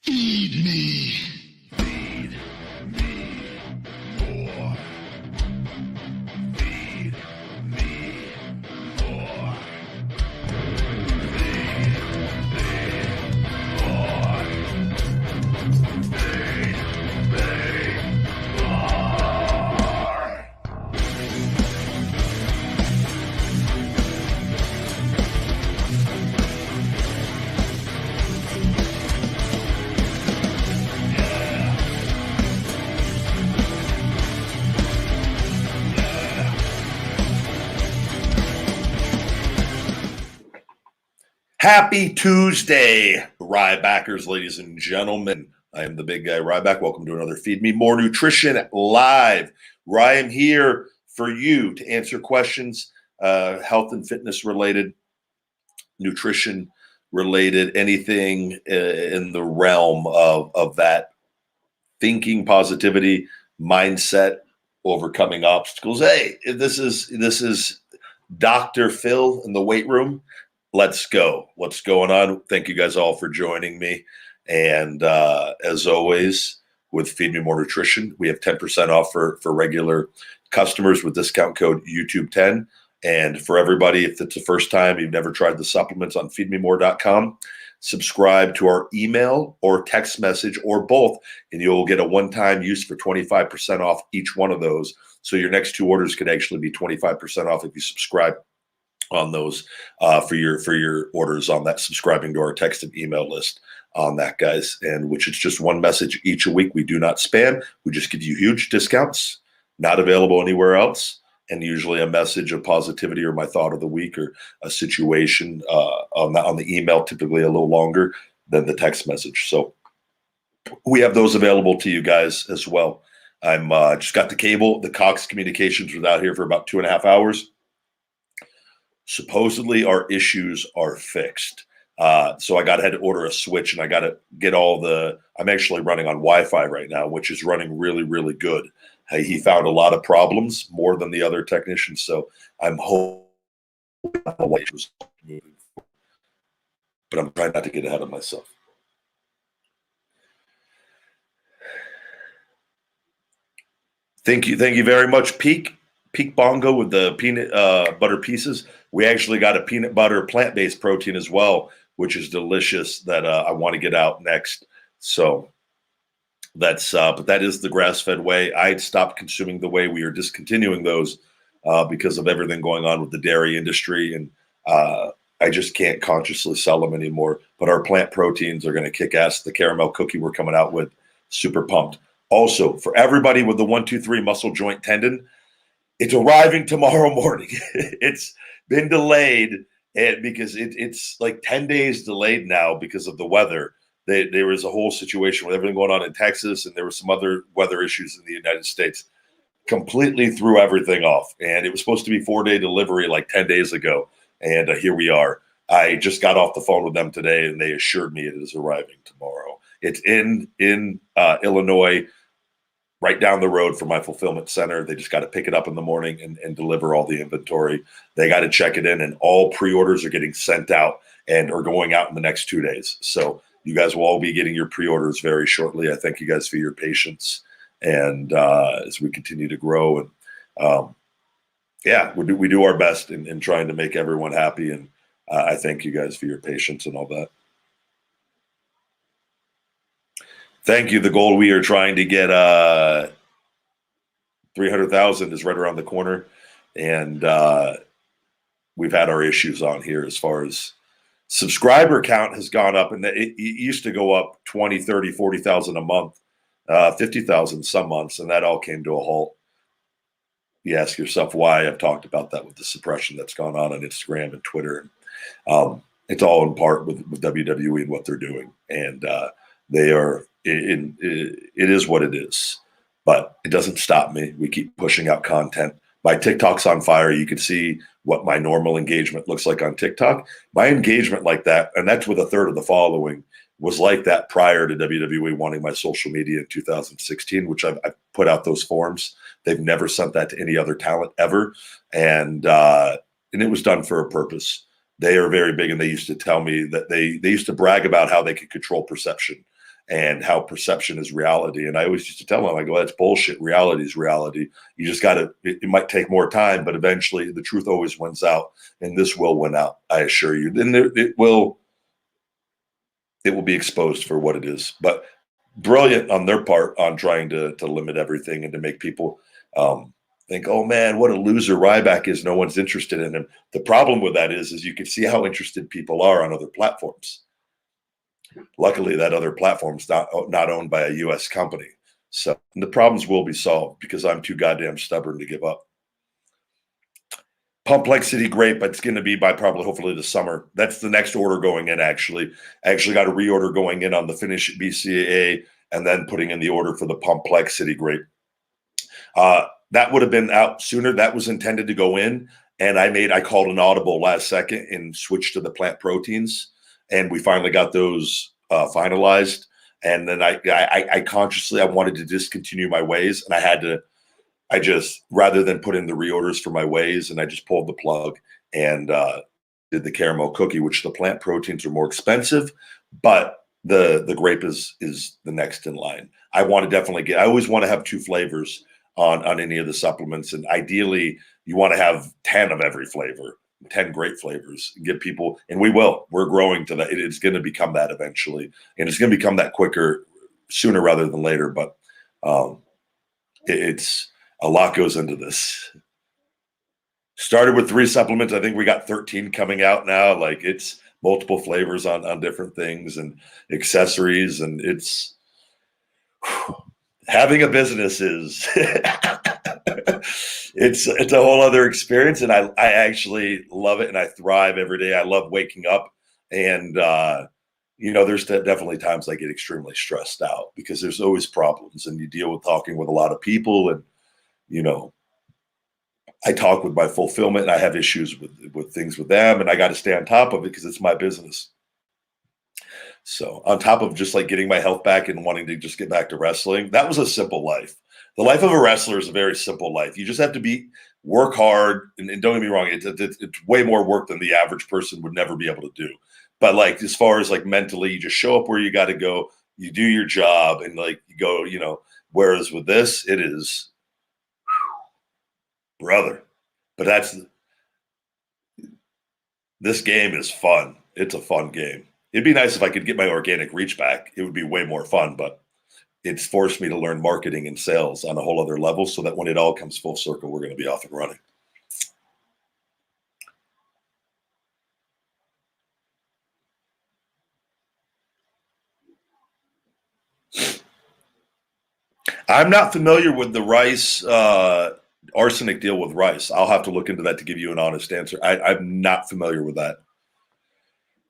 Feed me. Feed me more. Feed me more. Happy Tuesday, Rybackers, ladies and gentlemen. I am the big guy, Ryback. Welcome to another Feed Me More Nutrition Live. I am here for you to answer questions, health and fitness related, nutrition related, anything in the realm of that thinking, positivity, mindset, overcoming obstacles. Hey, this is Dr. Phil in the weight room. Let's go. What's going on? Thank you guys all for joining me. And as always, with Feed Me More Nutrition, we have 10% off for regular customers with discount code YouTube10. And for everybody, if it's the first time you've never tried the supplements on feedmemore.com, subscribe to our email or text message or both, and you'll get a one-time use for 25% off each one of those. So your next two orders could actually be 25% off if you subscribe on those for your orders on that, subscribing to our text and email list on that, guys, and which is just one message each a week. We do not spam. We just give you huge discounts, not available anywhere else, and usually a message of positivity or my thought of the week or a situation on the email, typically a little longer than the text message. So we have those available to you guys as well. I'm just got the cable. The Cox Communications was out here for about 2.5 hours. Supposedly our issues are fixed. So I had to order a switch, and I got to get I'm actually running on Wi-Fi right now, which is running really, really good. He found a lot of problems, more than the other technicians. So I'm hoping the light was moving, but I'm trying not to get ahead of myself. Thank you very much, Peak Bongo, with the peanut butter pieces. We actually got a peanut butter plant-based protein as well, which is delicious, that I want to get out next. So that's but that is the grass-fed whey. I had stopped consuming the whey. We are discontinuing those because of everything going on with the dairy industry, and I just can't consciously sell them anymore. But our plant proteins are going to kick ass. The caramel cookie we're coming out with, super pumped. Also, for everybody with the 1, 2, 3 muscle joint tendon, it's arriving tomorrow morning. It's been delayed because it's like 10 days delayed now because of the weather. There was a whole situation with everything going on in Texas, and there were some other weather issues in the United States. Completely threw everything off. And it was supposed to be 4-day delivery like 10 days ago. And here we are. I just got off the phone with them today, and they assured me it is arriving tomorrow. It's in Illinois, right down the road from my fulfillment center. They just got to pick it up in the morning and deliver all the inventory. They got to check it in, and all pre-orders are getting sent out and are going out in the next 2 days. So you guys will all be getting your pre-orders very shortly. I thank you guys for your patience, and as we continue to grow, and we do our best in trying to make everyone happy. And I thank you guys for your patience and all that. Thank you. The goal we are trying to get 300,000 is right around the corner. And we've had our issues on here as far as subscriber count has gone up. And it used to go up 20, 30, 40,000 a month, 50,000 some months. And that all came to a halt. You ask yourself why. I've talked about that with the suppression that's gone on Instagram and Twitter. It's all in part with WWE and what they're doing. And they are... It is what it is, but it doesn't stop me. We keep pushing out content. My TikTok's on fire. You can see what my normal engagement looks like on TikTok. My engagement like that, and that's with 1/3 of the following, was like that prior to WWE wanting my social media in 2016, which I put out those forms. They've never sent that to any other talent ever. And it was done for a purpose. They are very big, and they used to tell me that they used to brag about how they could control perception. and how perception is reality. And I always used to tell them, I go, that's bullshit. Reality is reality. You just got to, it might take more time, but eventually the truth always wins out, and this will win out. I assure you. Then it will be exposed for what it is. But brilliant on their part on trying to limit everything and to make people think, oh man, what a loser Ryback is. No one's interested in him. The problem with that is you can see how interested people are on other platforms. Luckily, that other platform's not owned by a U.S. company. So the problems will be solved because I'm too goddamn stubborn to give up. Complexity grape, but it's going to be by probably hopefully the summer. That's the next order going in, actually. I actually got a reorder going in on the finished BCAA and then putting in the order for the complexity grape. That would have been out sooner. That was intended to go in, and I called an audible last second and switched to the plant proteins, and we finally got those finalized. And then I consciously, I wanted to discontinue my wheys, and I just, rather than put in the reorders for my wheys, and I just pulled the plug and did the caramel cookie, which the plant proteins are more expensive, but the grape is the next in line. I want to definitely I always want to have 2 flavors on any of the supplements. And ideally you want to have 10 of every flavor, 10 great flavors, give people, and we're growing to that. It's going to become that eventually. And it's going to become that quicker, sooner rather than later. But it's a lot goes into this. Started with 3 supplements. I think we got 13 coming out now. Like, it's multiple flavors on different things and accessories. And it's having a business is it's a whole other experience. And I actually love it. And I thrive every day. I love waking up. And, there's definitely times I get extremely stressed out because there's always problems, and you deal with talking with a lot of people, and, I talk with my fulfillment, and I have issues with things with them, and I got to stay on top of it because it's my business. So on top of just like getting my health back and wanting to just get back to wrestling, that was a simple life. The life of a wrestler is a very simple life. You just have to work hard, and don't get me wrong, it's way more work than the average person would never be able to do. But like, as far as like mentally, you just show up where you got to go, you do your job, and like you go, whereas with this, it is, brother. But this game is fun. It's a fun game. It'd be nice if I could get my organic reach back. It would be way more fun, but it's forced me to learn marketing and sales on a whole other level so that when it all comes full circle, we're going to be off and running. I'm not familiar with the rice arsenic deal with rice. I'll have to look into that to give you an honest answer. I'm not familiar with that.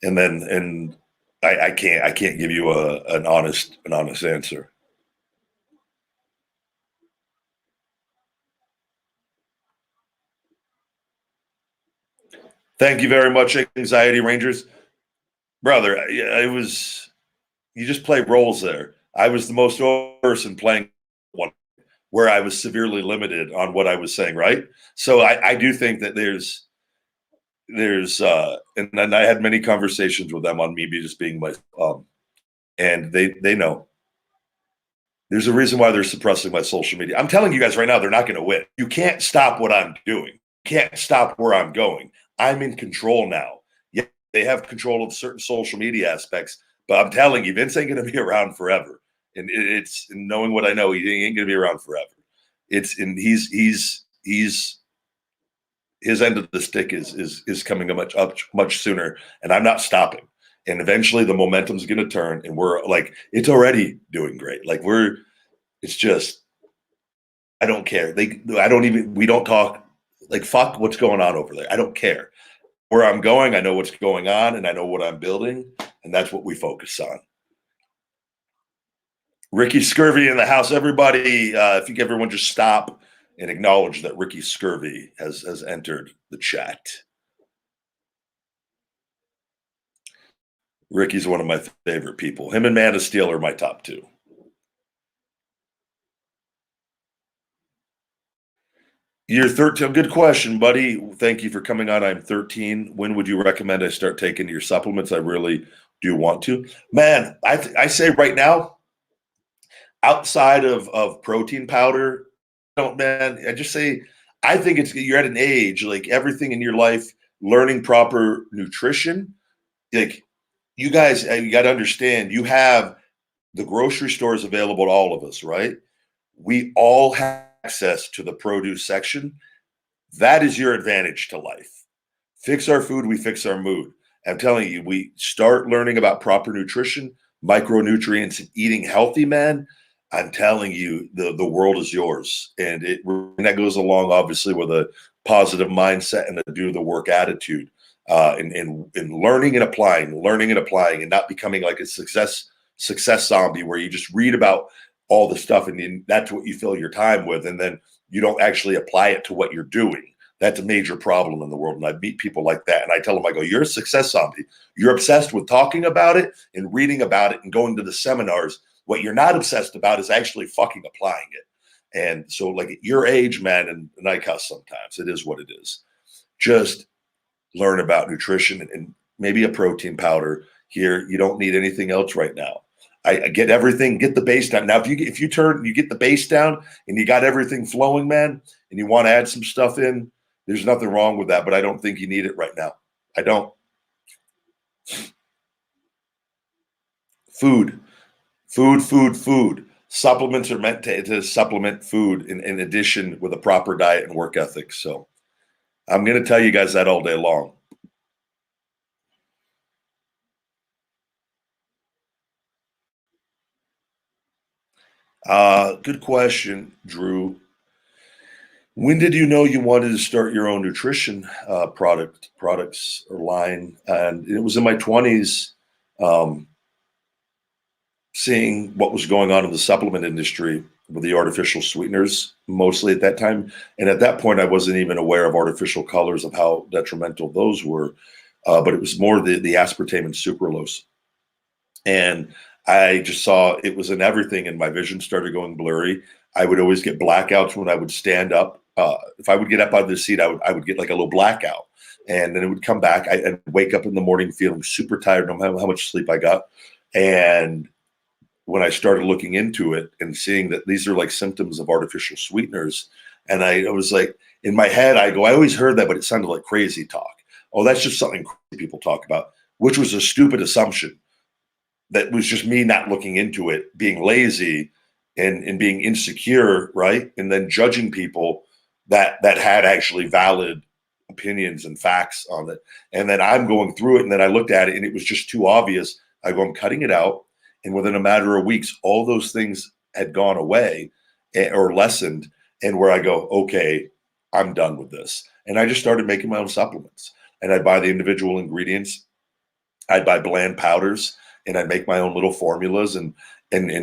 And I can't give you an honest answer. Thank you very much, Anxiety Rangers. Brother, you just play roles there. I was the most person playing one where I was severely limited on what I was saying, right? So I do think that there's and then I had many conversations with them on me just being my and they know there's a reason why they're suppressing my social media. I'm telling you guys right now, they're not going to win. You can't stop what I'm doing. You can't stop where I'm going. I'm in control now. Yeah, they have control of certain social media aspects, but I'm telling you, Vince ain't going to be around forever. And it's knowing what I know, he ain't going to be around forever. He's his end of the stick is coming much sooner, and I'm not stopping. And eventually the momentum's going to turn, and we're like, it's already doing great. Like it's just, I don't care. We don't talk, like, fuck what's going on over there. I don't care where I'm going. I know what's going on, and I know what I'm building, and that's what we focus on. Ricky Scurvy in the house. Everybody, if you everyone just stop and acknowledge that Ricky Scurvy has entered the chat. Ricky's one of my favorite people. Him and Man of Steel are my top 2. You're 13. Good question, buddy. Thank you for coming on. I'm 13. When would you recommend I start taking your supplements? I really Do you want to? Man, I say right now, outside of protein powder, don't man. I just say I think it's you're at an age like everything in your life, learning proper nutrition. Like you guys, you got to understand, you have the grocery stores available to all of us, right? We all have access to the produce section. That is your advantage to life. Fix our food, we fix our mood. I'm telling you, we start learning about proper nutrition, micronutrients, and eating healthy, man. I'm telling you, the world is yours. And that goes along, obviously, with a positive mindset and a do the work attitude. And learning and applying, and not becoming like a success zombie where you just read about all the stuff and that's what you fill your time with, and then you don't actually apply it to what you're doing. That's a major problem in the world. And I meet people like that and I tell them, I go, you're a success zombie. You're obsessed with talking about it and reading about it and going to the seminars. What you're not obsessed about is actually fucking applying it. And so like at your age, man, and I cuss sometimes, it is what it is. Just learn about nutrition and maybe a protein powder here. You don't need anything else right now. I get everything, get the base down. Now, if you get the base down and you got everything flowing, man, and you want to add some stuff in, there's nothing wrong with that, but I don't think you need it right now. I don't. Food. Supplements are meant to supplement food in addition with a proper diet and work ethic. So I'm going to tell you guys that all day long. Good question, Drew. When did you know you wanted to start your own nutrition products or line? And it was in my 20s, seeing what was going on in the supplement industry with the artificial sweeteners, mostly at that time. And at that point, I wasn't even aware of artificial colors, of how detrimental those were. But it was more the aspartame and sucralose. And I just saw it was in everything, and my vision started going blurry. I would always get blackouts when I would stand up. If I would get up out of the seat, I would get like a little blackout, and then it would come back. I'd wake up in the morning feeling super tired, no matter how much sleep I got. And when I started looking into it and seeing that these are like symptoms of artificial sweeteners, and I was like, in my head, I always heard that, but it sounded like crazy talk. Oh, that's just something people talk about, which was a stupid assumption. That was just me not looking into it, being lazy and being insecure, right? And then judging people that had actually valid opinions and facts on it. And then I'm going through it, and then I looked at it and it was just too obvious. I go, I'm cutting it out. And within a matter of weeks, all those things had gone away or lessened. And where I go, okay, I'm done with this. And I just started making my own supplements. And I'd buy the individual ingredients. I'd buy bland powders, and I'd make my own little formulas and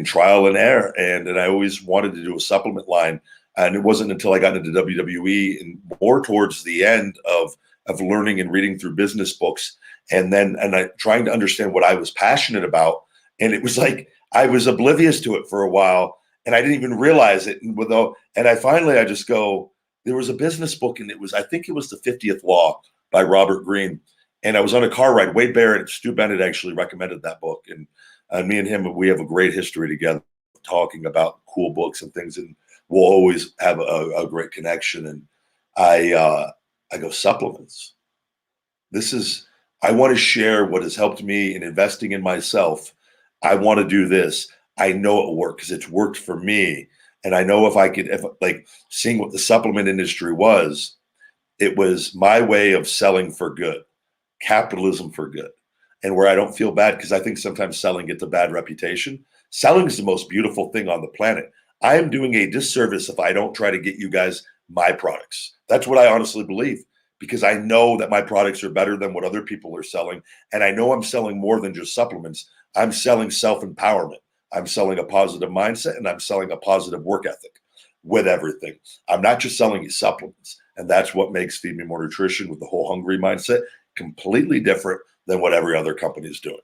trial and error. And I always wanted to do a supplement line. And it wasn't until I got into WWE and more towards the end of learning and reading through business books, and I trying to understand what I was passionate about. And it was like I was oblivious to it for a while, and I didn't even realize it. And I just go, there was a business book, and I think it was the 50th Law by Robert Greene. And I was on a car ride. Wade Barrett, Stu Bennett actually recommended that book. And me and him, we have a great history together talking about cool books and things. And we'll always have a great connection. And I go, supplements. I want to share what has helped me in investing in myself. I want to do this. I know it will work because it's worked for me. And I know if like seeing what the supplement industry was, it was my way of selling for good. Capitalism for good, and where I don't feel bad, because I think sometimes selling gets a bad reputation. Selling is the most beautiful thing on the planet. I am doing a disservice if I don't try to get you guys my products. That's what I honestly believe, because I know that my products are better than what other people are selling. And I know I'm selling more than just supplements. I'm selling self-empowerment. I'm selling a positive mindset, and I'm selling a positive work ethic with everything. I'm not just selling you supplements. And that's what makes Feed Me More Nutrition with the whole hungry mindset completely different than what every other company is doing.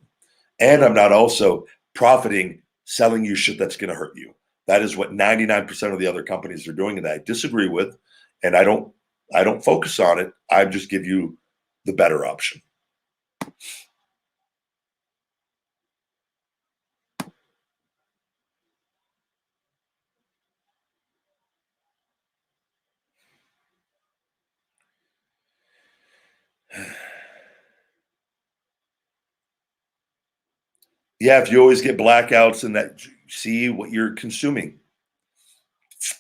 And I'm not also profiting selling you shit that's going to hurt you. That is what 99% of the other companies are doing, and I disagree with. And I don't focus on it. I just give you the better option. Yeah, if you always get blackouts and that, see what you're consuming.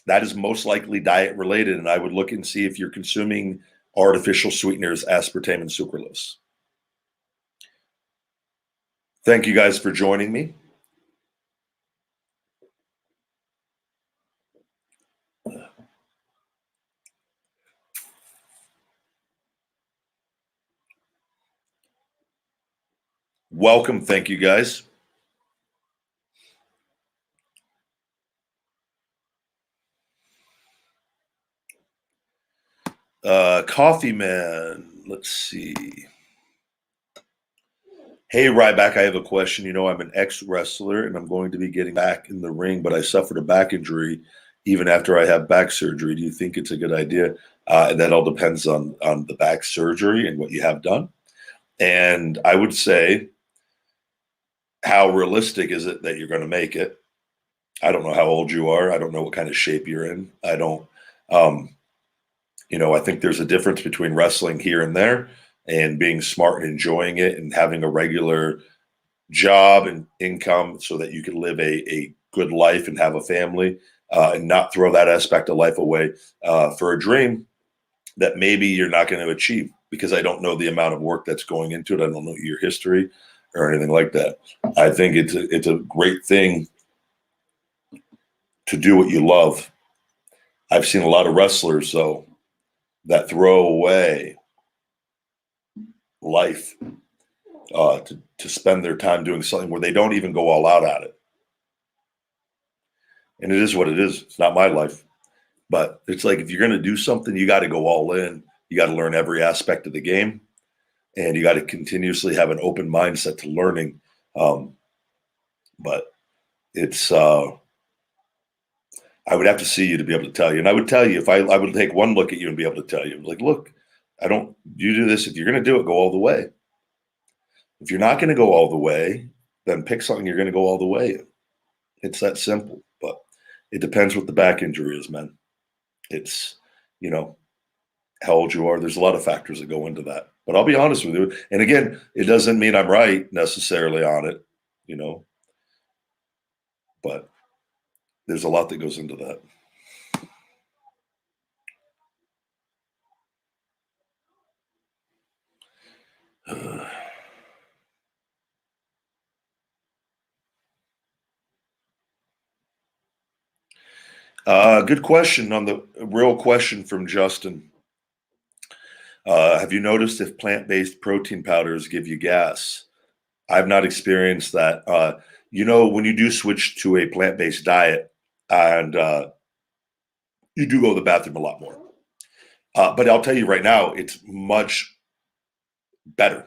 That is most likely diet related, and I would look and see if you're consuming artificial sweeteners, aspartame and sucralose. Thank you guys for joining me. Welcome. Thank you guys. Coffee Man. Let's see. Hey, Ryback, I have a question. You know, I'm an ex-wrestler and I'm going to be getting back in the ring, but I suffered a back injury even after I have back surgery. Do you think it's a good idea? And that all depends on the back surgery and what you have done. And I would say, how realistic is it that you're going to make it? I don't know how old you are. I don't know what kind of shape you're in. I don't, you know, I think there's a difference between wrestling here and there and being smart and enjoying it and having a regular job and income so that you can live a good life and have a family, and not throw that aspect of life away for a dream that maybe you're not going to achieve, because I don't know the amount of work that's going into it. I don't know your history or anything like that. I think it's a great thing to do what you love. I've seen a lot of wrestlers, though, that throw away life to spend their time doing something where they don't even go all out at it. And it is what it is. It's not my life. But it's like, if you're going to do something, you got to go all in. You got to learn every aspect of the game. And you got to continuously have an open mindset to learning. But it's, I would have to see you to be able to tell you. And I would tell you, if I would take one look at you and be able to tell you, like, look, you do this. If you're going to do it, go all the way. If you're not going to go all the way, then pick something you're going to go all the way in. It's that simple. But it depends what the back injury is, man. It's, you know, how old you are. There's a lot of factors that go into that. But I'll be honest with you. And again, it doesn't mean I'm right necessarily on it, you know, but there's a lot that goes into that. Good question on the real question from Justin. Have you noticed if plant-based protein powders give you gas? I've not experienced that. You know, when you do switch to a plant-based diet, and you do go to the bathroom a lot more. But I'll tell you right now, it's much better.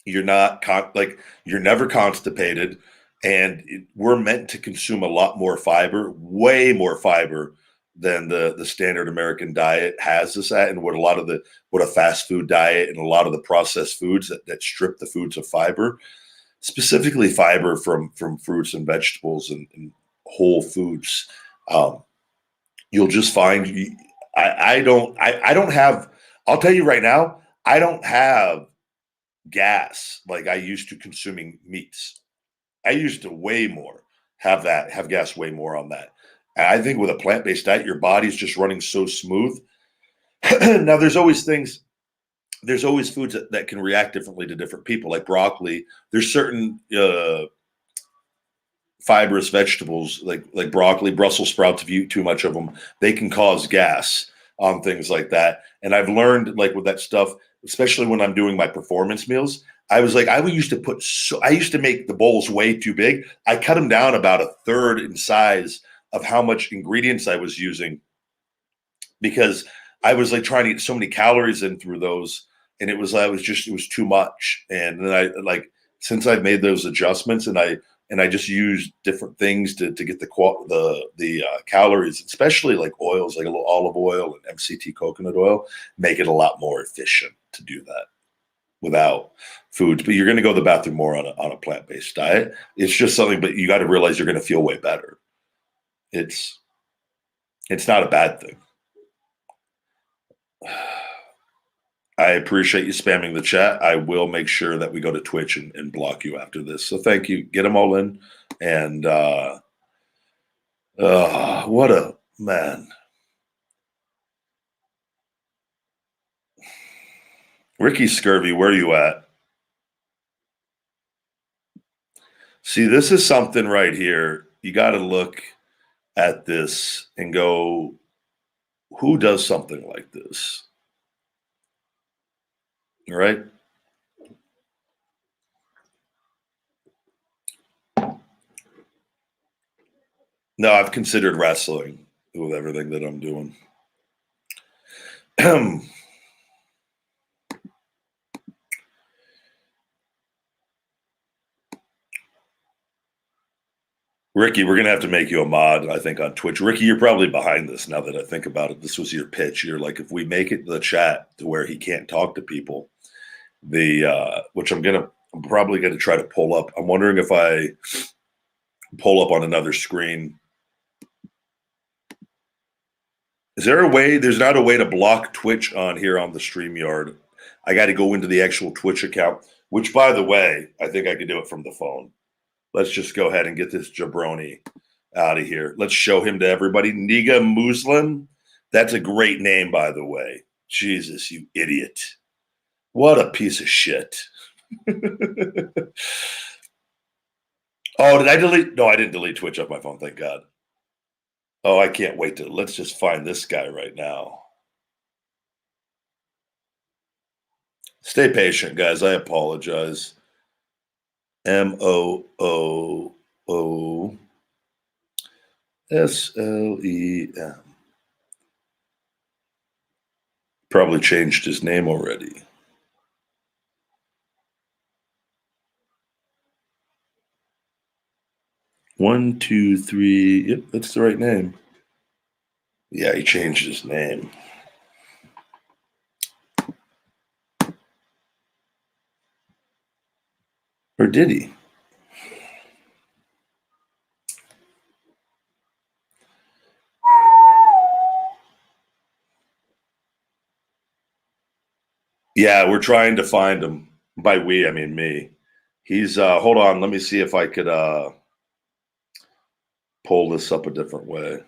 You're not like, you're never constipated, and we're meant to consume a lot more fiber, way more fiber than the standard American diet has us at, and what a fast food diet and a lot of the processed foods that strip the foods of fiber, specifically fiber from fruits and vegetables and whole foods. You'll just find I don't have. I'll tell you right now, I don't have gas like I used to consuming meats. I used to way more have gas way more on that. And I think with a plant-based diet, your body's just running so smooth. Now there's always foods that can react differently to different people, like broccoli. There's certain fibrous vegetables like broccoli, Brussels sprouts. If you eat too much of them, they can cause gas on things like that. And I've learned, like, with that stuff, especially when I'm doing my performance meals, I used to make the bowls way too big. I cut them down about a third in size of how much ingredients I was using, because I was like trying to get so many calories in through those, and it was too much. And then since I've made those adjustments, and I just use different things to get the calories, especially like oils, like a little olive oil and MCT coconut oil, make it a lot more efficient to do that without foods. But you're going to go to the bathroom more on a plant-based diet. It's just something, but you got to realize you're going to feel way better. It's not a bad thing. I appreciate you spamming the chat. I will make sure that we go to Twitch and block you after this. So thank you. Get them all in. And what a man. Ricky Scurvy, where are you at? See, this is something right here. You got to look at this and go, who does something like this? All right. No, I've considered wrestling with everything that I'm doing. Ricky, we're going to have to make you a mod, I think, on Twitch. Ricky, you're probably behind this now that I think about it. This was your pitch. You're like, if we make it the chat to where he can't talk to people, which I'm probably going to try to pull up. I'm wondering if I pull up on another screen. Is there a way? There's not a way to block Twitch on here on the StreamYard. I got to go into the actual Twitch account, which, by the way, I think I could do it from the phone. Let's just go ahead and get this jabroni out of here. Let's show him to everybody. Niga Muslim. That's a great name, by the way. Jesus, you idiot. What a piece of shit. Oh, did I delete? No, I didn't delete Twitch off my phone, thank God. Oh, I can't wait to, let's just find this guy right now. Stay patient, guys. I apologize. MOOOSLEM. Probably changed his name already. One, two, three. Yep, that's the right name. Yeah, he changed his name. Or did he? Yeah, we're trying to find him. By we, I mean me. He's hold on, let me see if I could pull this up a different way.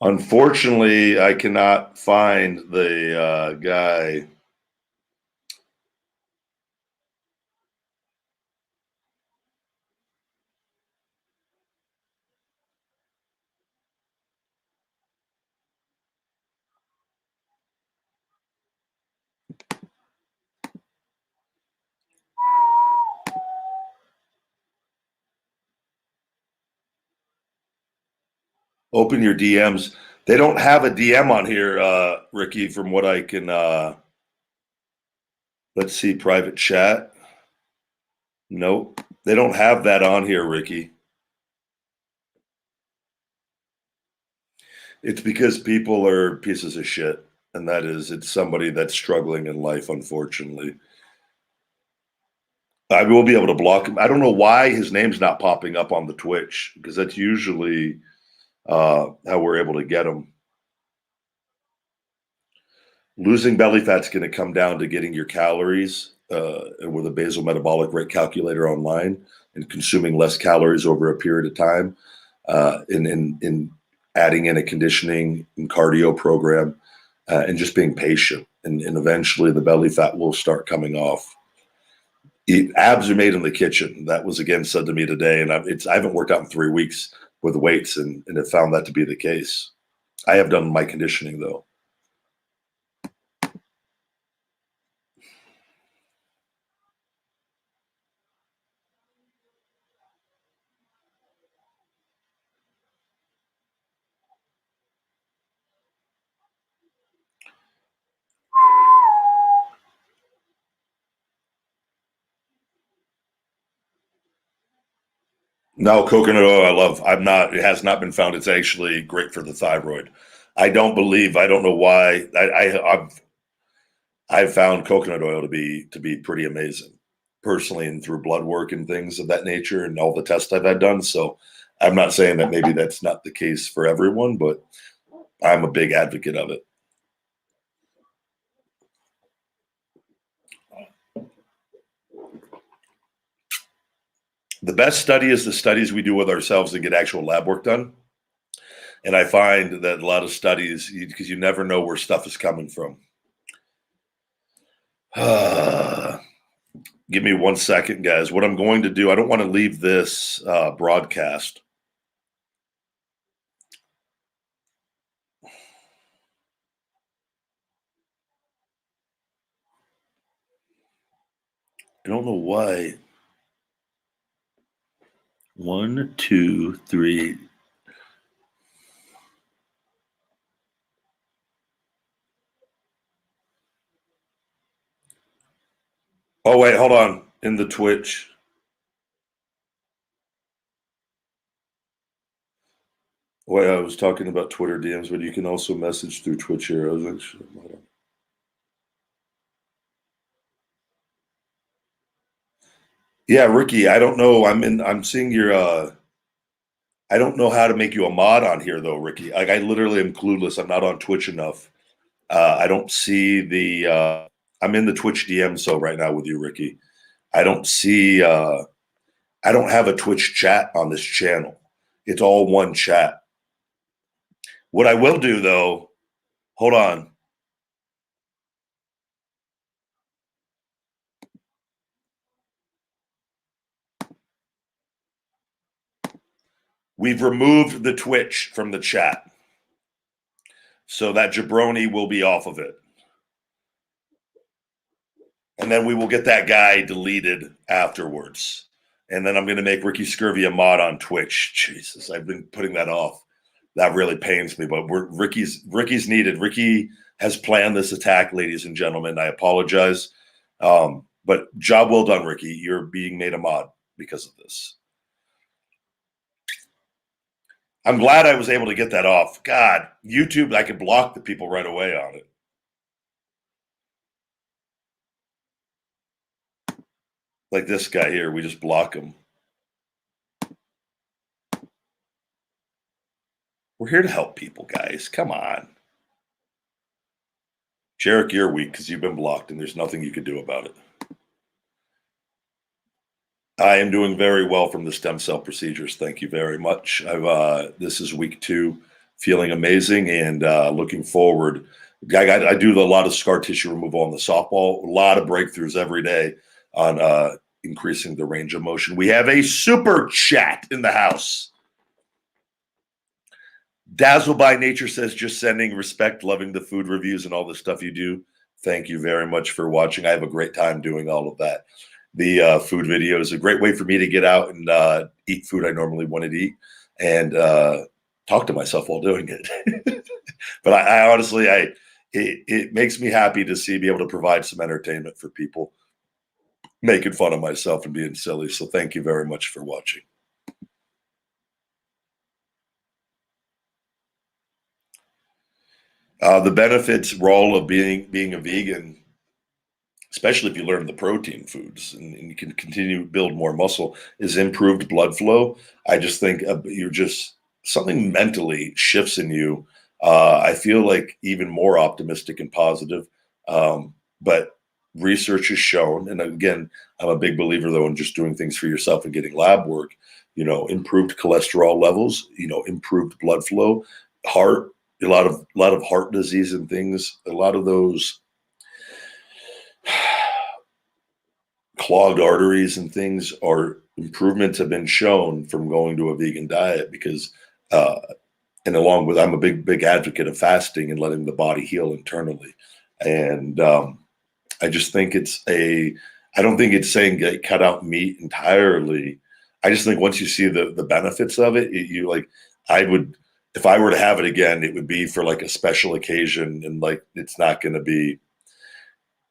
Unfortunately, I cannot find the guy. Open your DMs. They don't have a DM on here, Ricky, from what I can let's see, private chat. Nope. They don't have that on here, Ricky. It's because people are pieces of shit. And that is, it's somebody that's struggling in life, unfortunately. I will be able to block him. I don't know why his name's not popping up on the Twitch, because that's usually how we're able to get him. Losing belly fat's going to come down to getting your calories with a basal metabolic rate calculator online and consuming less calories over a period of time, in adding in a conditioning and cardio program, and just being patient. And eventually the belly fat will start coming off. Abs are made in the kitchen. That was again said to me today, and I haven't worked out in 3 weeks with weights, and have found that to be the case. I have done my conditioning though. No, coconut oil I love. It has not been found. It's actually great for the thyroid. I don't know why. I've found coconut oil to be pretty amazing personally and through blood work and things of that nature and all the tests I've had done. So I'm not saying that maybe that's not the case for everyone, but I'm a big advocate of it. The best study is the studies we do with ourselves and get actual lab work done. And I find that a lot of studies, because you never know where stuff is coming from. Give me 1 second, guys. What I'm going to do, I don't want to leave this broadcast. I don't know why. 1, 2, 3. Oh, wait, hold on. In the Twitch. Wait, I was talking about Twitter DMs, but you can also message through Twitch here. I was actually, yeah, Ricky, I don't know. I'm seeing your I don't know how to make you a mod on here though, Ricky. Like I literally am clueless. I'm not on Twitch enough. I don't see the I'm in the Twitch DM so right now with you, Ricky. I don't see I don't have a Twitch chat on this channel. It's all one chat. What I will do though, hold on. We've removed the Twitch from the chat. So that jabroni will be off of it. And then we will get that guy deleted afterwards. And then I'm going to make Ricky Scurvy a mod on Twitch. Jesus, I've been putting that off. That really pains me, but Ricky's needed. Ricky has planned this attack, ladies and gentlemen. I apologize. But job well done, Ricky. You're being made a mod because of this. I'm glad I was able to get that off. God, YouTube, I could block the people right away on it. Like this guy here, we just block him. We're here to help people, guys. Come on. Jarek, you're weak because you've been blocked and there's nothing you can do about it. I am doing very well from the stem cell procedures. Thank you very much. This is week 2, feeling amazing and looking forward. I do a lot of scar tissue removal on the softball, a lot of breakthroughs every day on increasing the range of motion. We have a super chat in the house. Dazzle by Nature says, just sending respect, loving the food reviews and all the stuff you do. Thank you very much for watching. I have a great time doing all of that. The food video is a great way for me to get out and eat food I normally wanted to eat and talk to myself while doing it. But I honestly, it makes me happy to be able to provide some entertainment for people, making fun of myself and being silly. So thank you very much for watching. The benefits role of being a vegan, especially if you learn the protein foods and you can continue to build more muscle, is improved blood flow. I just think you're just something mentally shifts in you. I feel like even more optimistic and positive. But research has shown, and again, I'm a big believer though in just doing things for yourself and getting lab work. Improved cholesterol levels. Improved blood flow, heart. A lot of heart disease and things. A lot of those clogged arteries and things are improvements have been shown from going to a vegan diet because and along with I'm a big advocate of fasting and letting the body heal internally. And I just think I don't think it's saying cut out meat entirely. I just think once you see the benefits of it, you like, I would, if I were to have it again, it would be for like a special occasion. And like, it's not going to be,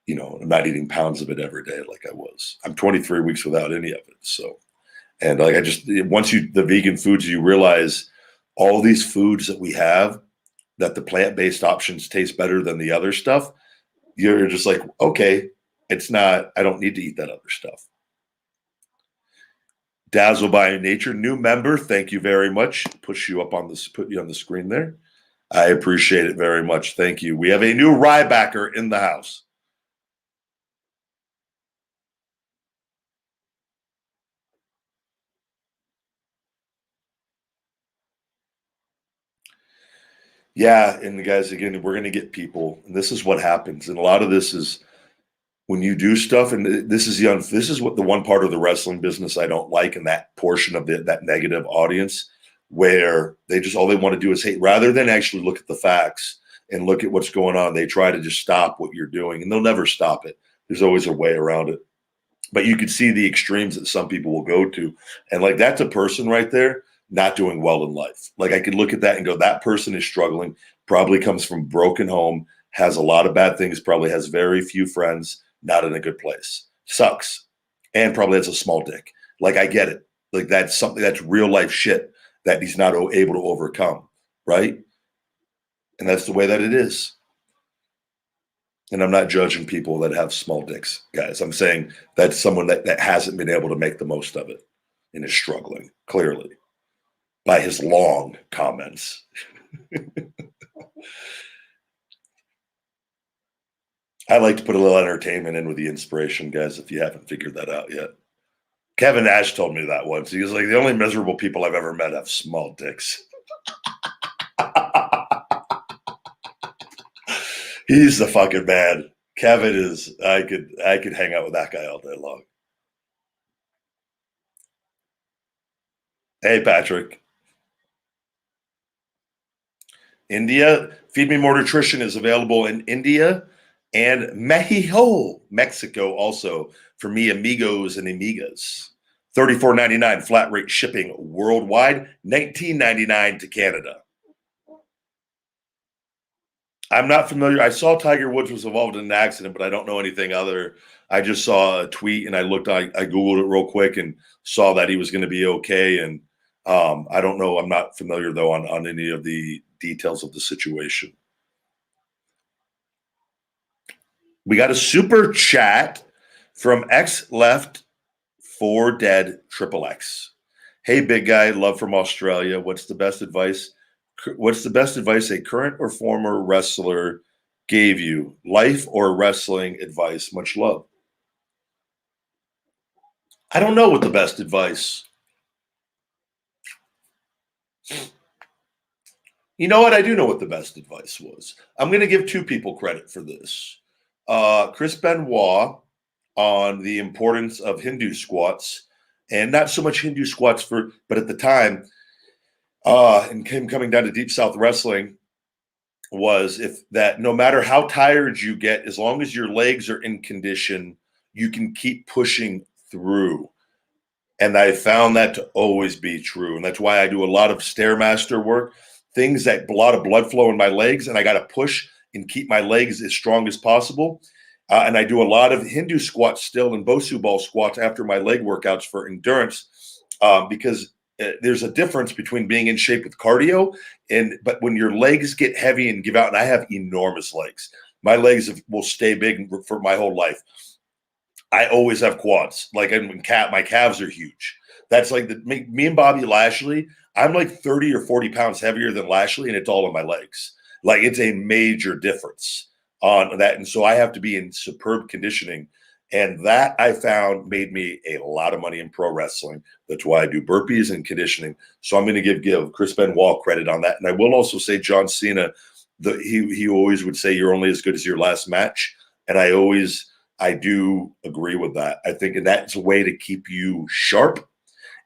I'm not eating pounds of it every day like I was. I'm 23 weeks without any of it. So, And like once the vegan foods, you realize all these foods that we have, that the plant-based options taste better than the other stuff. You're just like, okay, I don't need to eat that other stuff. Dazzle by Nature, new member. Thank you very much. Put you on the screen there. I appreciate it very much. Thank you. We have a new Rybacker in the house. Yeah, and guys, again, we're going to get people, and this is what happens. And a lot of this is when you do stuff, and this is what the one part of the wrestling business I don't like, and that portion of that negative audience where all they want to do is hate rather than actually look at the facts and look at what's going on. They try to just stop what you're doing, and they'll never stop it. There's always a way around it. But you can see the extremes that some people will go to. And like, that's a person right there not doing well in life. Like, I could look at that and go, that person is struggling, probably comes from a broken home, has a lot of bad things, probably has very few friends, not in a good place. Sucks. And probably has a small dick. Like, I get it. Like, that's something that's real life shit that he's not able to overcome. Right. And that's the way that it is. And I'm not judging people that have small dicks, guys. I'm saying that's someone that hasn't been able to make the most of it and is struggling, clearly, by his long comments. I like to put a little entertainment in with the inspiration, guys, if you haven't figured that out yet. Kevin Nash told me that once. He was like, the only miserable people I've ever met have small dicks. He's the fucking man. Kevin is, I could hang out with that guy all day long. Hey, Patrick. India, Feed Me More Nutrition is available in India and Mexico also for me amigos and amigas. $34.99 flat rate shipping worldwide, $19.99 to Canada. I'm not familiar. I saw Tiger Woods was involved in an accident, but I don't know anything other. I just saw a tweet and I Googled it real quick and saw that he was going to be okay. And I don't know. I'm not familiar though on any of the details of the situation. We got a super chat from X Left 4 Dead Triple X. Hey, big guy, love from Australia. What's the best advice a current or former wrestler gave you? Life or wrestling advice? Much love. I don't know what the best advice. You know what? I do know what the best advice was. I'm going to give two people credit for this. Chris Benoit on the importance of Hindu squats, and not so much Hindu squats but at the time, and him coming down to Deep South Wrestling was that no matter how tired you get, as long as your legs are in condition, you can keep pushing through. And I found that to always be true. And that's why I do a lot of Stairmaster work, things that a lot of blood flow in my legs, and I got to push and keep my legs as strong as possible. And I do a lot of Hindu squats still and Bosu ball squats after my leg workouts for endurance because there's a difference between being in shape with cardio but when your legs get heavy and give out, and I have enormous legs. My legs will stay big for my whole life. I always have quads. Like my calves are huge. That's like me and Bobby Lashley. I'm like 30 or 40 pounds heavier than Lashley, and it's all in my legs. Like, it's a major difference on that. And so I have to be in superb conditioning. And that I found made me a lot of money in pro wrestling. That's why I do burpees and conditioning. So I'm going to give Chris Benoit credit on that. And I will also say John Cena, he always would say you're only as good as your last match. And I do agree with that. I think and that's a way to keep you sharp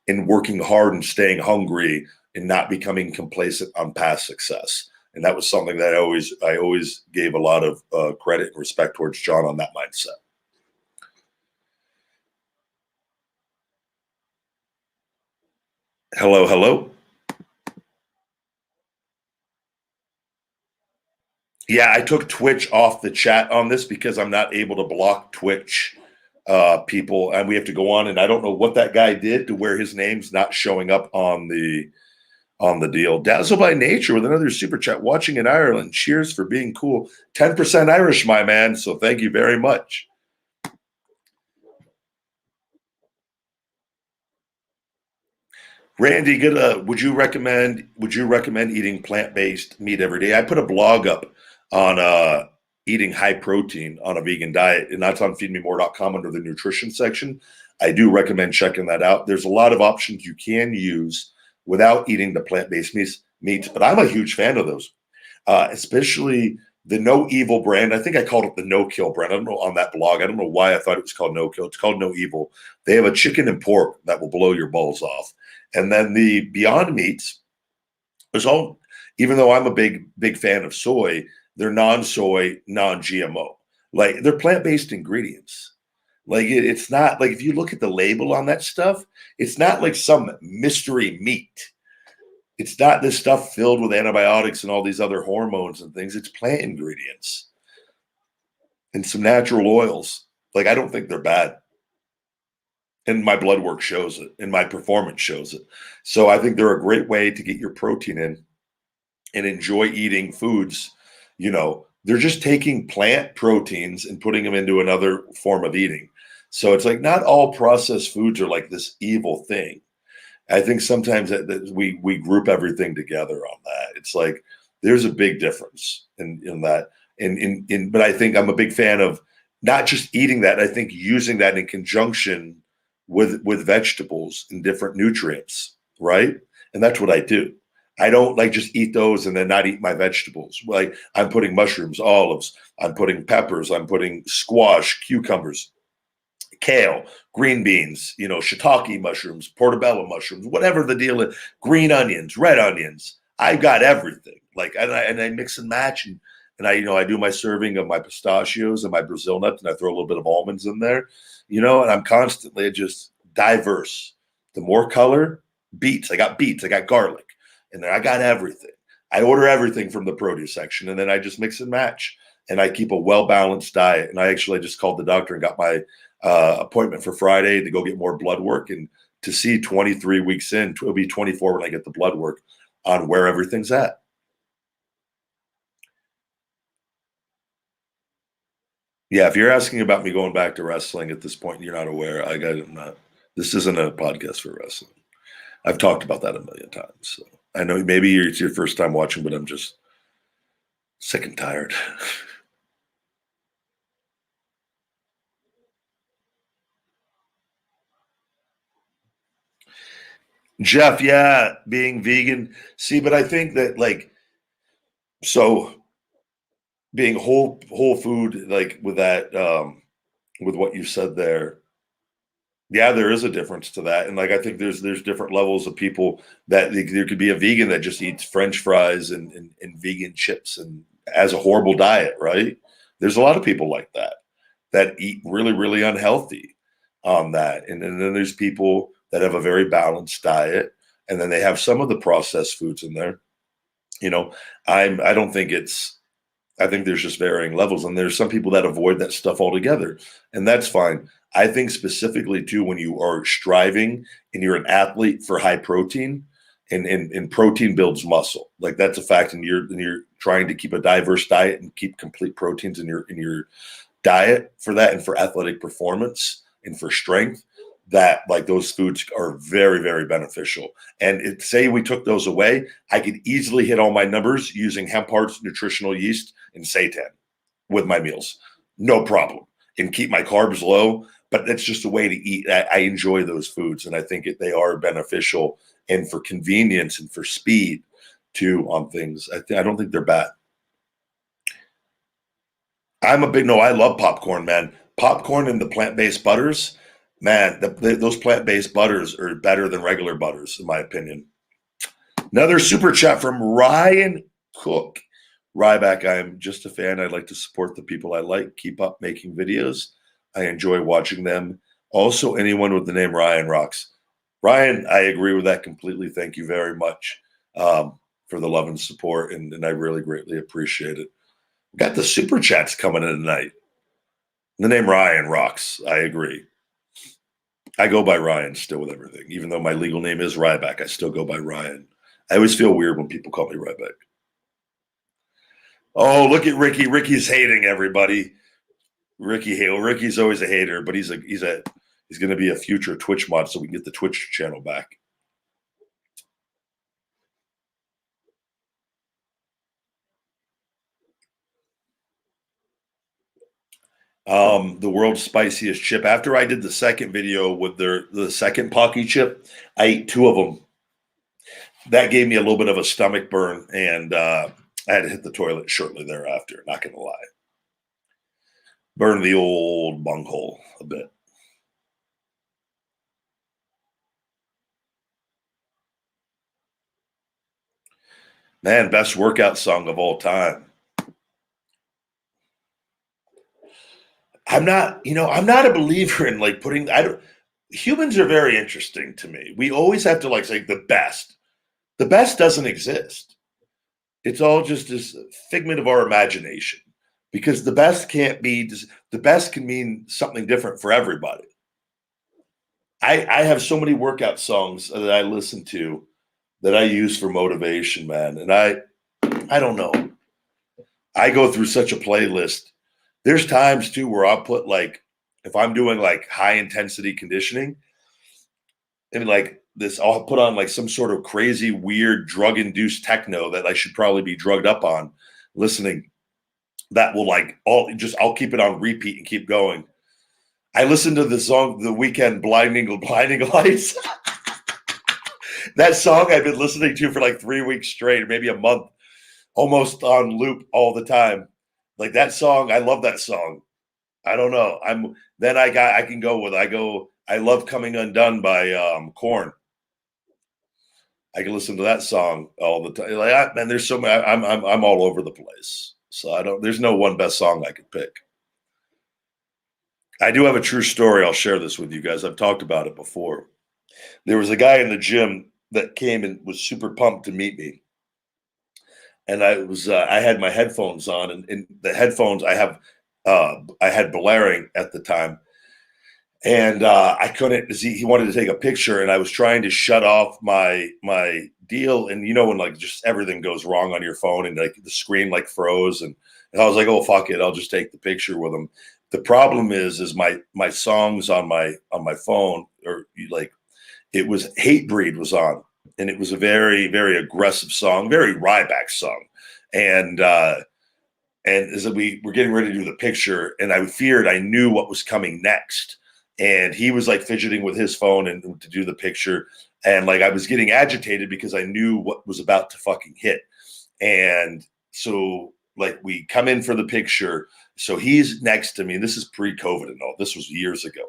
and working hard and staying hungry and not becoming complacent on past success. And that was something that I always gave a lot of credit and respect towards John on that mindset. Hello, hello. Yeah, I took Twitch off the chat on this because I'm not able to block Twitch people, and we have to go on. And I don't know what that guy did to where his name's not showing up on the deal. Dazzle by Nature with another super chat. Watching in Ireland. Cheers for being cool. 10% Irish, my man. So thank you very much. Randy, good. Would you recommend eating plant-based meat every day? I put a blog up on eating high protein on a vegan diet, and that's on feedmemore.com under the nutrition section. I do recommend checking that out. There's a lot of options you can use without eating the plant-based meats, but I'm a huge fan of those, especially the No Evil brand. I think I called it the No Kill brand. I don't know on that blog. I don't know why I thought it was called No Kill. It's called No Evil. They have a chicken and pork that will blow your balls off. And then the Beyond Meats, even though I'm a big fan of soy, they're non-soy, non-GMO. Like they're plant-based ingredients. Like it's not like if you look at the label on that stuff, it's not like some mystery meat. It's not this stuff filled with antibiotics and all these other hormones and things. It's plant ingredients and some natural oils. Like I don't think they're bad. And my blood work shows it, and my performance shows it. So I think they're a great way to get your protein in and enjoy eating foods. They're just taking plant proteins and putting them into another form of eating. So it's like not all processed foods are like this evil thing. I think sometimes that we group everything together on that. It's like there's a big difference in that. But I think I'm a big fan of not just eating that. I think using that in conjunction with vegetables and different nutrients, right? And that's what I do. I don't like just eat those and then not eat my vegetables. Like I'm putting mushrooms, olives, I'm putting peppers, I'm putting squash, cucumbers, kale, green beans, shiitake mushrooms, portobello mushrooms, whatever the deal is, green onions, red onions. I've got everything. Like and I mix and match and I do my serving of my pistachios and my Brazil nuts and I throw a little bit of almonds in there. And I'm constantly just diverse. The more color, beets. I got garlic, and then I got everything. I order everything from the produce section, and then I just mix and match, and I keep a well-balanced diet. And I just called the doctor and got my appointment for Friday to go get more blood work, and to see 23 weeks in, it'll be 24 when I get the blood work on where everything's at. Yeah, if you're asking about me going back to wrestling at this point, you're not aware. I'm not. This isn't a podcast for wrestling. I've talked about that a million times. So I know maybe it's your first time watching, but I'm just sick and tired. Jeff, yeah, being vegan. See, but I think that so being whole food, like with that, with what you said there, yeah, there is a difference to that. And I think there's different levels of people that there could be a vegan that just eats French fries and vegan chips and has a horrible diet, right? There's a lot of people like that eat really, really unhealthy on that. And then there's people that have a very balanced diet, and then they have some of the processed foods in there. I don't think I think there's just varying levels, and there's some people that avoid that stuff altogether, and that's fine. I think specifically too, when you are striving and you're an athlete for high protein, and protein builds muscle, like that's a fact. And you're trying to keep a diverse diet and keep complete proteins in your diet for that, and for athletic performance and for strength. That like those foods are very, very beneficial. And say we took those away, I could easily hit all my numbers using hemp hearts, nutritional yeast, and seitan with my meals, no problem, and keep my carbs low. But that's just a way to eat. I enjoy those foods, and I think they are beneficial, and for convenience and for speed too on things. I don't think they're bad. No, I love popcorn, man. Popcorn and the plant-based butters, man, those plant-based butters are better than regular butters, in my opinion. Another super chat from Ryan Cook. Ryback, I'm just a fan. I'd like to support the people I like. Keep up making videos. I enjoy watching them. Also, anyone with the name Ryan rocks. Ryan, I agree with that completely. Thank you very much for the love and support, and I really greatly appreciate it. Got the super chats coming in tonight. The name Ryan rocks. I agree. I go by Ryan still with everything. Even though my legal name is Ryback, I still go by Ryan. I always feel weird when people call me Ryback. Oh, look at Ricky. Ricky's hating everybody. Ricky's always a hater, but he's going to be a future Twitch mod, so we can get the Twitch channel back. The world's spiciest chip. After I did the second video with the second Pocky chip, I ate 2 of them. That gave me a little bit of a stomach burn, and I had to hit the toilet shortly thereafter. Not gonna lie, burned the old bunghole a bit. Man, best workout song of all time. I'm not a believer in like putting. I don't. Humans are very interesting to me. We always have to like say the best. The best doesn't exist. It's all just this figment of our imagination because the best can't be. The best can mean something different for everybody. I have so many workout songs that I listen to that I use for motivation, man. And I don't know. I go through such a playlist. There's times too where I'll put like if I'm doing like high intensity conditioning and like this, I'll put on like some sort of crazy, weird drug induced techno that I should probably be drugged up on listening. That will like I'll keep it on repeat and keep going. I listened to the song The Weekend Blinding Lights. That song I've been listening to for like 3 weeks straight, maybe a month, almost on loop all the time. Like that song, I love that song. I don't know. I can go with I love Coming Undone by Korn. I can listen to that song all the time. Like man, there's so many. I'm all over the place. So there's no one best song I could pick. I do have a true story. I'll share this with you guys. I've talked about it before. There was a guy in the gym that came and was super pumped to meet me. And I had my headphones on and the headphones I had blaring at the time. And I couldn't, he wanted to take a picture and I was trying to shut off my deal. And when like just everything goes wrong on your phone and like the screen like froze and I was like, oh, fuck it. I'll just take the picture with him. The problem is my songs on my phone or like, it was Hatebreed was on, and it was a very, very aggressive song, very Ryback song. And as we were getting ready to do the picture, and I feared I knew what was coming next. And he was like fidgeting with his phone and to do the picture. And like I was getting agitated because I knew what was about to fucking hit. And so like we come in for the picture. So he's next to me, and this is pre-COVID and all. This was years ago.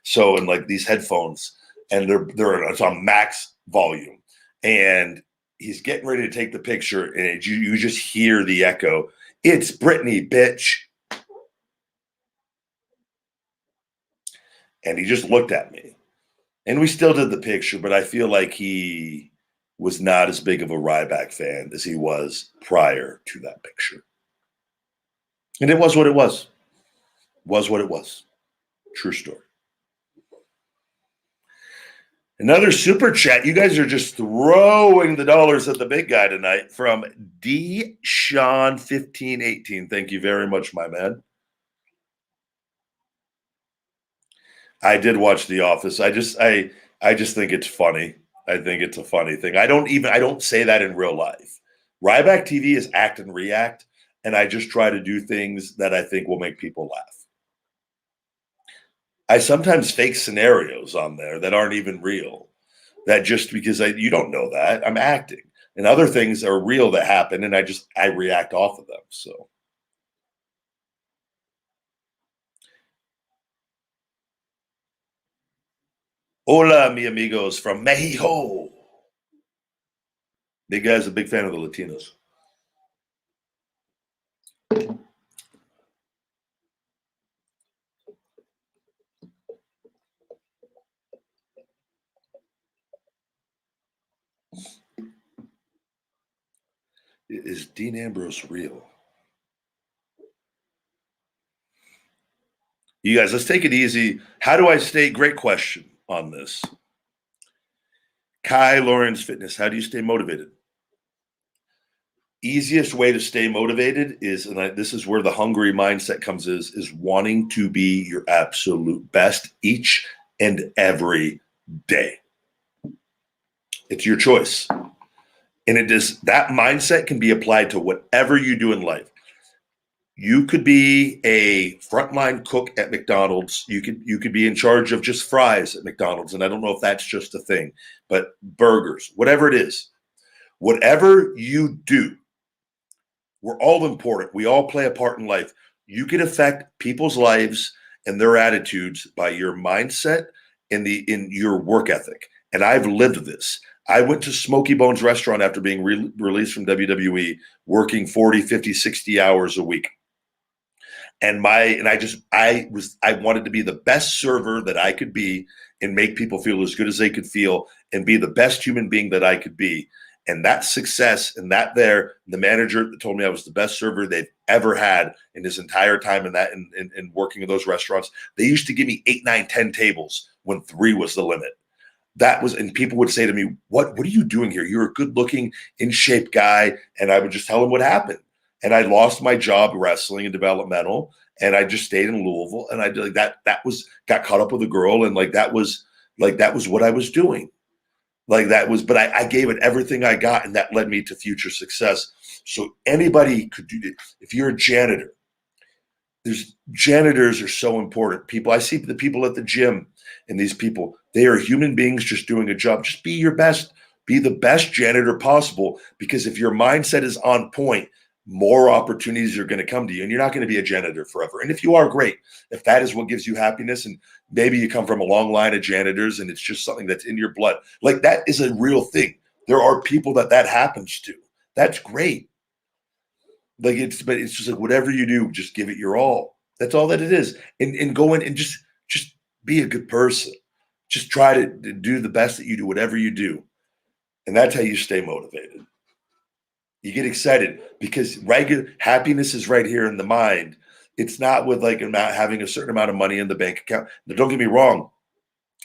So and like these headphones, and it's on max volume, and he's getting ready to take the picture, and you just hear the echo. It's Britney, bitch. And he just looked at me, and we still did the picture, but I feel like he was not as big of a Ryback fan as he was prior to that picture. And it was what it was. Was what it was. True story. Another super chat. You guys are just throwing the dollars at the big guy tonight from D. Sean 1518. Thank you very much, my man. I did watch The Office. I just think it's funny. I think it's a funny thing. I don't say that in real life. Ryback TV is act and react, and I just try to do things that I think will make people laugh. I sometimes fake scenarios on there that aren't even real. That just because you don't know that I'm acting, and other things are real that happen, and I react off of them. So, hola, mi amigos from Mexico. Big guy's a big fan of the Latinos. Is Dean Ambrose real? You guys, let's take it easy. How do I stay? Great question on this. Kai Lawrence Fitness. How do you stay motivated? Easiest way to stay motivated is, and this is where the hungry mindset comes, is wanting to be your absolute best each and every day. It's your choice. And that mindset can be applied to whatever you do in life. You could be a frontline cook at McDonald's. You could be in charge of just fries at McDonald's. And I don't know if that's just a thing, but burgers, whatever it is, whatever you do, we're all important. We all play a part in life. You can affect people's lives and their attitudes by your mindset and in your work ethic. And I've lived this. I went to Smoky Bones restaurant after being released from WWE, working 40, 50, 60 hours a week. And I wanted to be the best server that I could be and make people feel as good as they could feel and be the best human being that I could be. And that success and the manager that told me I was the best server they've ever had in his entire time in working in those restaurants, they used to give me 8, 9, 10 tables when 3 was the limit. And people would say to me, what are you doing here? You're a good looking, in shape guy. And I would just tell them what happened. And I lost my job wrestling and developmental. And I just stayed in Louisville. And I did got caught up with a girl. And that was what I was doing. But I gave it everything I got. And that led me to future success. So anybody could do it. If you're a janitor, janitors are so important. I see the people at the gym, and these people, they are human beings just doing a job. Just be your best, be the best janitor possible, because if your mindset is on point, more opportunities are going to come to you, and you're not going to be a janitor forever. And if you are, great. If that is what gives you happiness, and maybe you come from a long line of janitors and it's just something that's in your blood, that is a real thing. There are people that happens to. That's great. But it's just whatever you do, just give it your all. That's all that it is. And go in and just be a good person. Just try to do the best that you do, whatever you do. And that's how you stay motivated. You get excited because regular happiness is right here in the mind. It's not with having a certain amount of money in the bank account. Now, don't get me wrong.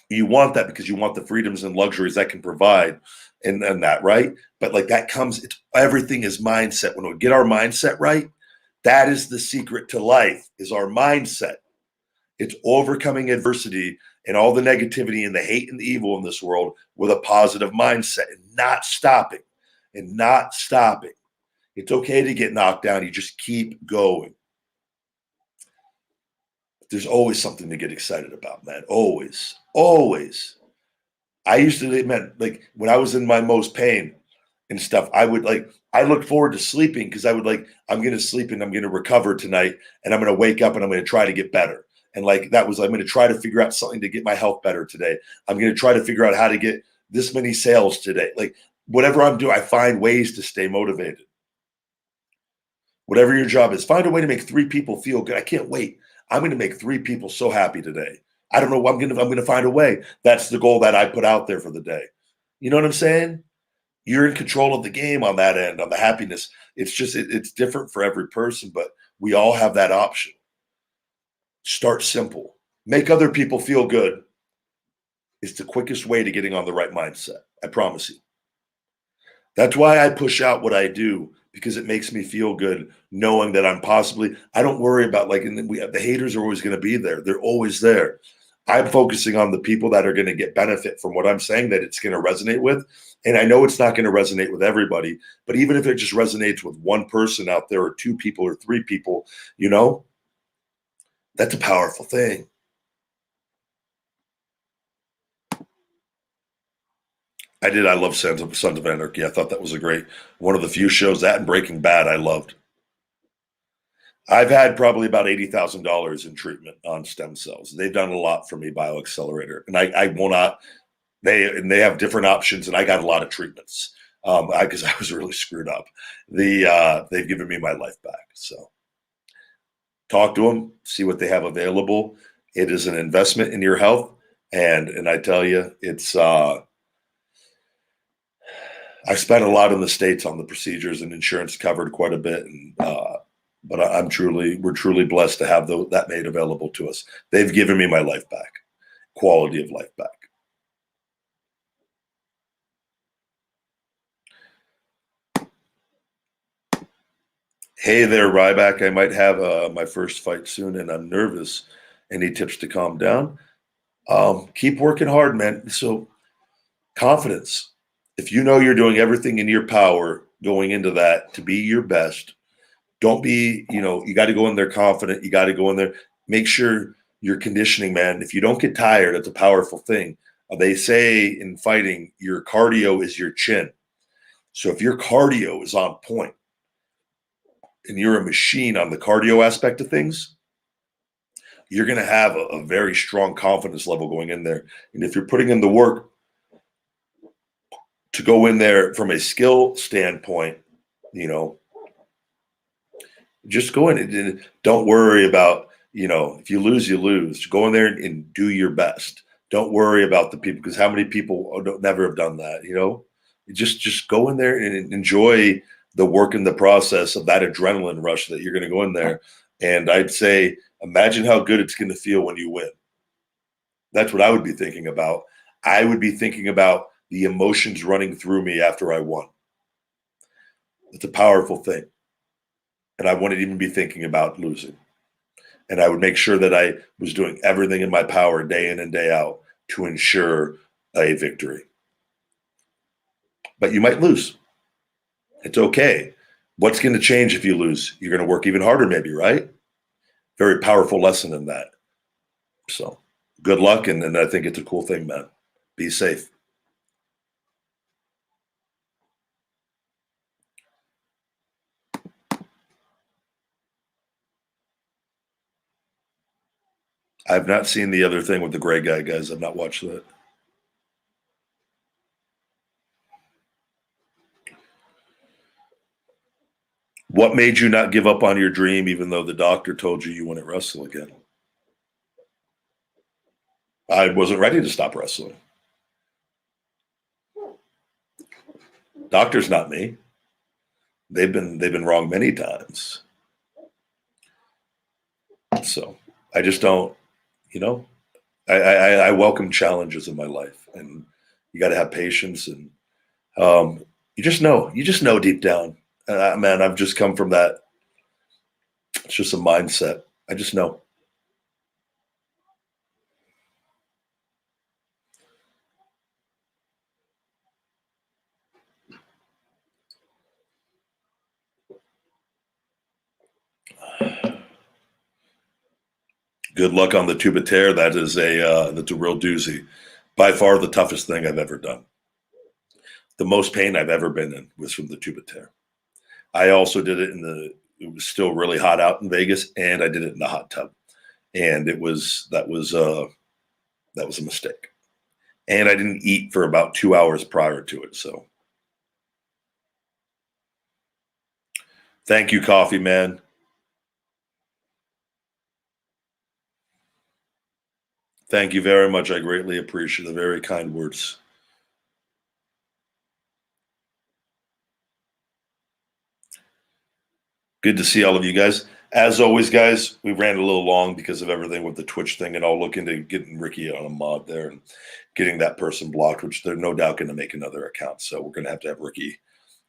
You want that because you want the freedoms and luxuries that can provide and that, right? But that comes, everything is mindset. When we get our mindset right, that is the secret to life, is our mindset. It's overcoming adversity and all the negativity and the hate and the evil in this world with a positive mindset and not stopping. It's okay to get knocked down. You just keep going. There's always something to get excited about, man. Always. I used to, when I was in my most pain and stuff, I looked forward to sleeping because I'm going to sleep and I'm going to recover tonight, and I'm going to wake up and I'm going to try to get better. And I'm going to try to figure out something to get my health better today. I'm going to try to figure out how to get this many sales today. Whatever I'm doing, I find ways to stay motivated. Whatever your job is, find a way to make 3 people feel good. I can't wait. I'm going to make 3 people so happy today. I don't know what I'm going to find a way. That's the goal that I put out there for the day. You know what I'm saying? You're in control of the game on that end, on the happiness. It's just, it's different for every person, but we all have that option. Start simple. Make other people feel good. It's the quickest way to getting on the right mindset. I promise you. That's why I push out what I do, because it makes me feel good knowing that I don't worry about the haters are always going to be there. They're always there. I'm focusing on the people that are going to get benefit from what I'm saying, that it's going to resonate with. And I know it's not going to resonate with everybody, but even if it just resonates with one person out there, or 2 people or 3 people, that's a powerful thing. I love Sons of Anarchy. I thought that was one of the few shows, that and Breaking Bad, I loved. I've had probably about $80,000 in treatment on stem cells. They've done a lot for me, BioAccelerator, and I will not. They have different options, and I got a lot of treatments because I was really screwed up. They've given me my life back. So talk to them, see what they have available. It is an investment in your health, and I tell you, it's. I spent a lot in the States on the procedures, and insurance covered quite a bit, But we're truly blessed to have that made available to us. They've given me my life back, quality of life back. Hey there, Ryback. I might have my first fight soon, and I'm nervous. Any tips to calm down? Keep working hard, man. So confidence. If you know you're doing everything in your power going into that to be your best, don't be, you got to go in there confident. You got to go in there. Make sure your conditioning, man. If you don't get tired, it's a powerful thing. They say in fighting, your cardio is your chin. So if your cardio is on point and you're a machine on the cardio aspect of things, you're going to have a very strong confidence level going in there. And if you're putting in the work to go in there from a skill standpoint, just go in and don't worry about, if you lose, you lose. Go in there and do your best. Don't worry about the people, because how many people never have done that, Just go in there and enjoy the work in the process of that adrenaline rush that you're going to go in there. And I'd say, imagine how good it's going to feel when you win. That's what I would be thinking about. I would be thinking about the emotions running through me after I won. It's a powerful thing. And I wouldn't even be thinking about losing. And I would make sure that I was doing everything in my power day in and day out to ensure a victory. But you might lose. It's okay. What's going to change if you lose? You're going to work even harder, maybe, right? Very powerful lesson in that. So good luck. And I think it's a cool thing, man. Be safe. I've not seen the other thing with the gray guy, guys. I've not watched that. What made you not give up on your dream, even though the doctor told you wouldn't wrestle again? I wasn't ready to stop wrestling. Doctor's not me. They've been wrong many times. So I just don't, I welcome challenges in my life, and you got to have patience, and you just know deep down. Man, I've just come from that. It's just a mindset. I just know. Good luck on the tuba tear. That's a real doozy. By far the toughest thing I've ever done. The most pain I've ever been in was from the tuba tear. I also did it it was still really hot out in Vegas, and I did it in the hot tub. And that was a mistake. And I didn't eat for about 2 hours prior to it. So thank you, Coffee Man. Thank you very much. I greatly appreciate the very kind words. Good to see all of you guys. As always, guys, we ran a little long because of everything with the Twitch thing, and I'll look into getting Ricky on a mod there and getting that person blocked, which they're no doubt going to make another account. So we're going to have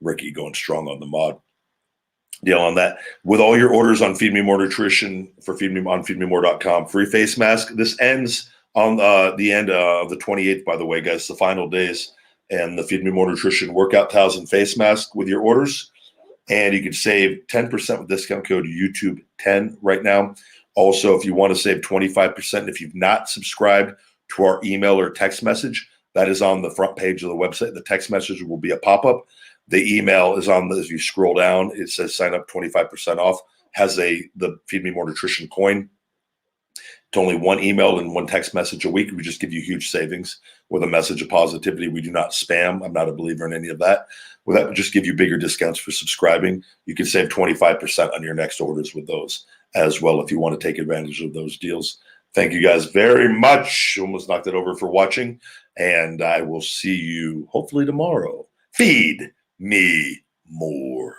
Ricky going strong on the mod deal on that. With all your orders on Feed Me More Nutrition for feedmemore.com, free face mask. This ends on the end of the 28th, by the way, guys, the final days, and the Feed Me More Nutrition workout towels and face mask with your orders. And you can save 10% with discount code YouTube10 right now. Also, if you want to save 25%, if you've not subscribed to our email or text message, that is on the front page of the website. The text message will be a pop-up. The email is as you scroll down, it says sign up 25% off, has the Feed Me More Nutrition coin. It's only one email and one text message a week. We just give you huge savings with a message of positivity. We do not spam. I'm not a believer in any of that. Well, that would just give you bigger discounts for subscribing. You can save 25% on your next orders with those as well if you want to take advantage of those deals. Thank you guys very much. Almost knocked it over for watching. And I will see you hopefully tomorrow. Feed me more.